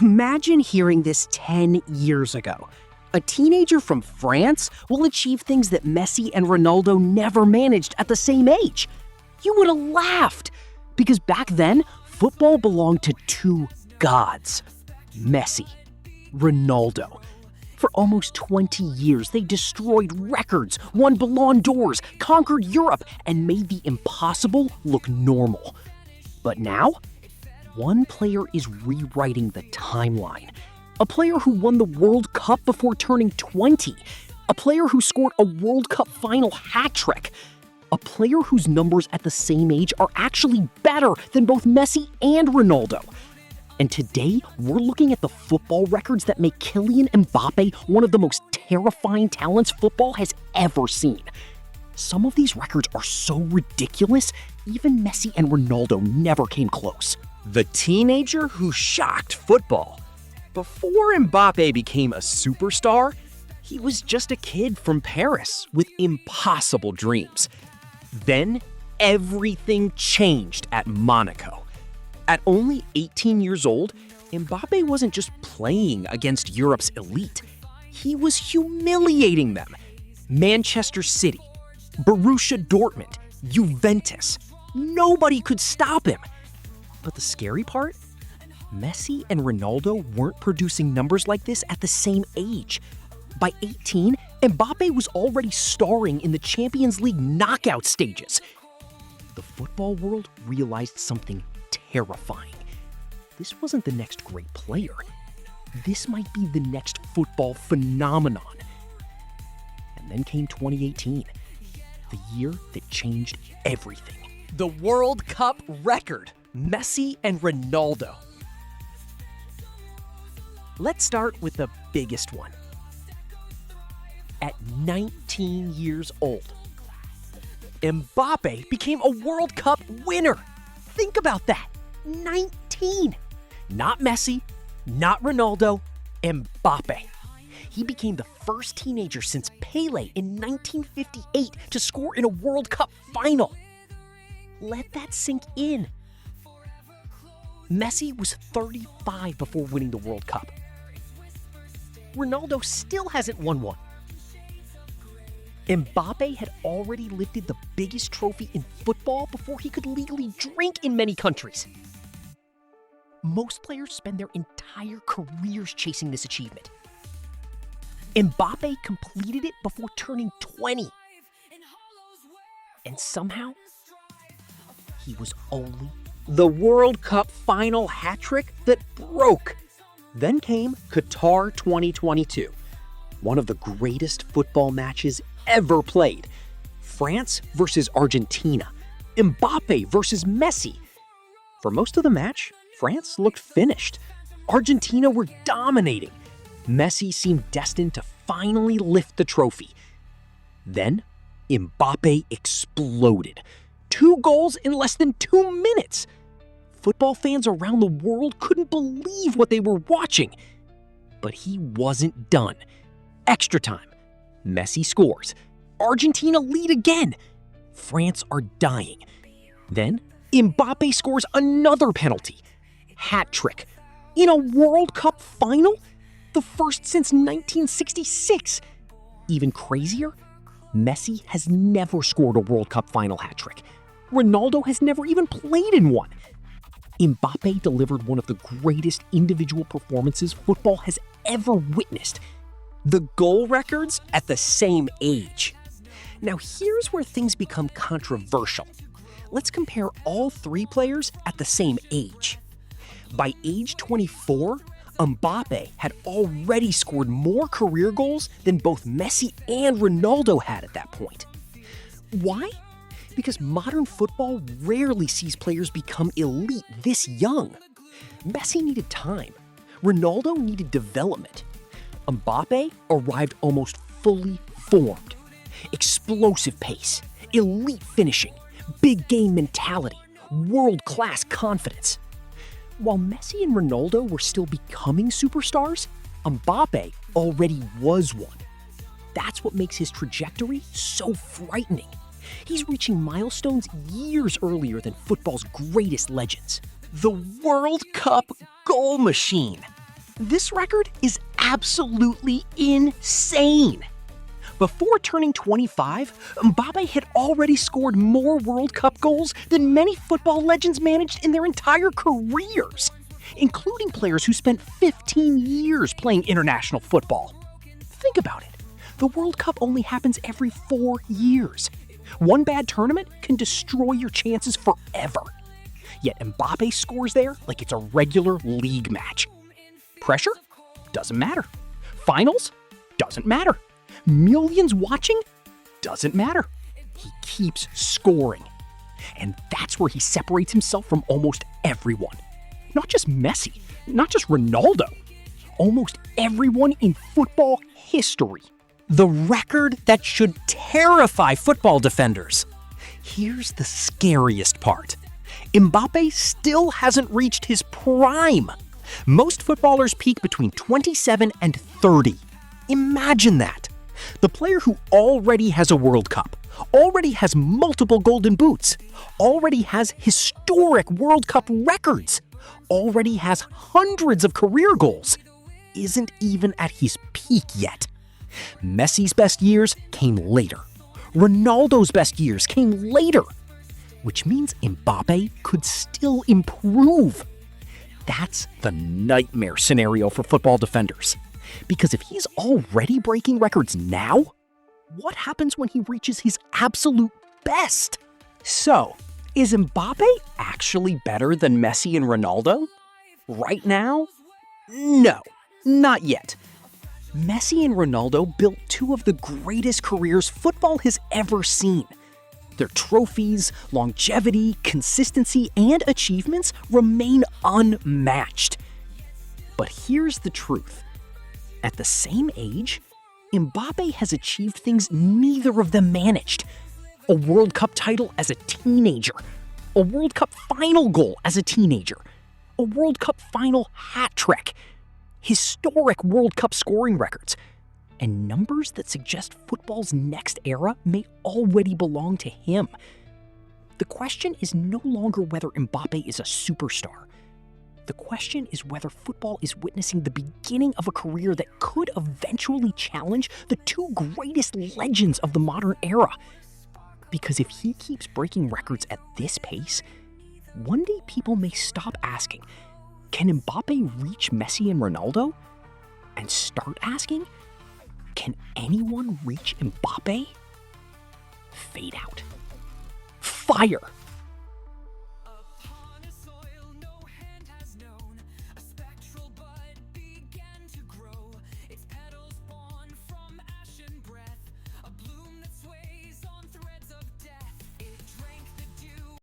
Imagine hearing this 10 years ago. A teenager from France will achieve things that Messi and Ronaldo never managed at the same age. You would have laughed, because back then, football belonged to two gods, Messi, Ronaldo. For almost 20 years, they destroyed records, won Ballon d'Ors, conquered Europe, and made the impossible look normal. But now, one player is rewriting the timeline. A player who won the World Cup before turning 20. A player who scored a World Cup final hat trick. A player whose numbers at the same age are actually better than both Messi and Ronaldo. And today, we're looking at the football records that make Kylian Mbappé one of the most terrifying talents football has ever seen. Some of these records are so ridiculous, even Messi and Ronaldo never came close. The teenager who shocked football. Before Mbappé became a superstar, he was just a kid from Paris with impossible dreams. Then, everything changed at Monaco. At only 18 years old, Mbappé wasn't just playing against Europe's elite. He was humiliating them. Manchester City, Borussia Dortmund, Juventus. Nobody could stop him. But the scary part? Messi and Ronaldo weren't producing numbers like this at the same age. By 18, Mbappé was already starring in the Champions League knockout stages. The football world realized something terrifying. This wasn't the next great player. This might be the next football phenomenon. And then came 2018, the year that changed everything. The World Cup record, Messi and Ronaldo. Let's start with the biggest one. At 19 years old, Mbappé became a World Cup winner. Think about that. 19. Not Messi, not Ronaldo, Mbappé. He became the first teenager since Pelé in 1958 to score in a World Cup final. Let that sink in. Messi was 35 before winning the World Cup. Ronaldo still hasn't won one. Mbappé had already lifted the biggest trophy in football before he could legally drink in many countries. Most players spend their entire careers chasing this achievement. Mbappé completed it before turning 20. And somehow, he was only the World Cup final hat trick that broke. Then came Qatar 2022, one of the greatest football matches ever played. France versus Argentina, Mbappé versus Messi. For most of the match, France looked finished. Argentina were dominating. Messi seemed destined to finally lift the trophy. Then, Mbappé exploded. 2 goals in less than 2 minutes. Football fans around the world couldn't believe what they were watching. But he wasn't done. Extra time. Messi scores. Argentina lead again. France are dying. Then, Mbappé scores another penalty. Hat trick. In a World Cup final? The first since 1966. Even crazier, Messi has never scored a World Cup final hat trick. Ronaldo has never even played in one. Mbappé delivered one of the greatest individual performances football has ever witnessed. The goal records at the same age. Now here's where things become controversial. Let's compare all 3 players at the same age. By age 24, Mbappé had already scored more career goals than both Messi and Ronaldo had at that point. Why? Because modern football rarely sees players become elite this young. Messi needed time. Ronaldo needed development. Mbappé arrived almost fully formed. Explosive pace, elite finishing, big game mentality, world-class confidence. While Messi and Ronaldo were still becoming superstars, Mbappé already was one. That's what makes his trajectory so frightening. He's reaching milestones years earlier than football's greatest legends. The World Cup goal machine. This record is absolutely insane. Before turning 25, Mbappé had already scored more World Cup goals than many football legends managed in their entire careers, including players who spent 15 years playing international football. Think about it. The World Cup only happens every 4 years. One bad tournament can destroy your chances forever. Yet Mbappé scores there like it's a regular league match. Pressure? Doesn't matter. Finals? Doesn't matter. Millions watching? Doesn't matter. He keeps scoring. And that's where he separates himself from almost everyone. Not just Messi, not just Ronaldo. Almost everyone in football history. The record that should terrify football defenders. Here's the scariest part. Mbappé still hasn't reached his prime. Most footballers peak between 27 and 30. Imagine that. The player who already has a World Cup, already has multiple golden boots, already has historic World Cup records, already has hundreds of career goals, isn't even at his peak yet. Messi's best years came later. Ronaldo's best years came later. Which means Mbappé could still improve. That's the nightmare scenario for football defenders. Because if he's already breaking records now, what happens when he reaches his absolute best? So, is Mbappé actually better than Messi and Ronaldo? Right now? No, not yet. Messi and Ronaldo built two of the greatest careers football has ever seen. Their trophies, longevity, consistency, and achievements remain unmatched. But here's the truth. At the same age, Mbappé has achieved things neither of them managed. A World Cup title as a teenager, a World Cup final goal as a teenager, a World Cup final hat trick, historic World Cup scoring records, and numbers that suggest football's next era may already belong to him. The question is no longer whether Mbappé is a superstar. The question is whether football is witnessing the beginning of a career that could eventually challenge the two greatest legends of the modern era. Because if he keeps breaking records at this pace, one day people may stop asking, can Mbappé reach Messi and Ronaldo? And start asking, can anyone reach Mbappé? Fade out. Fire!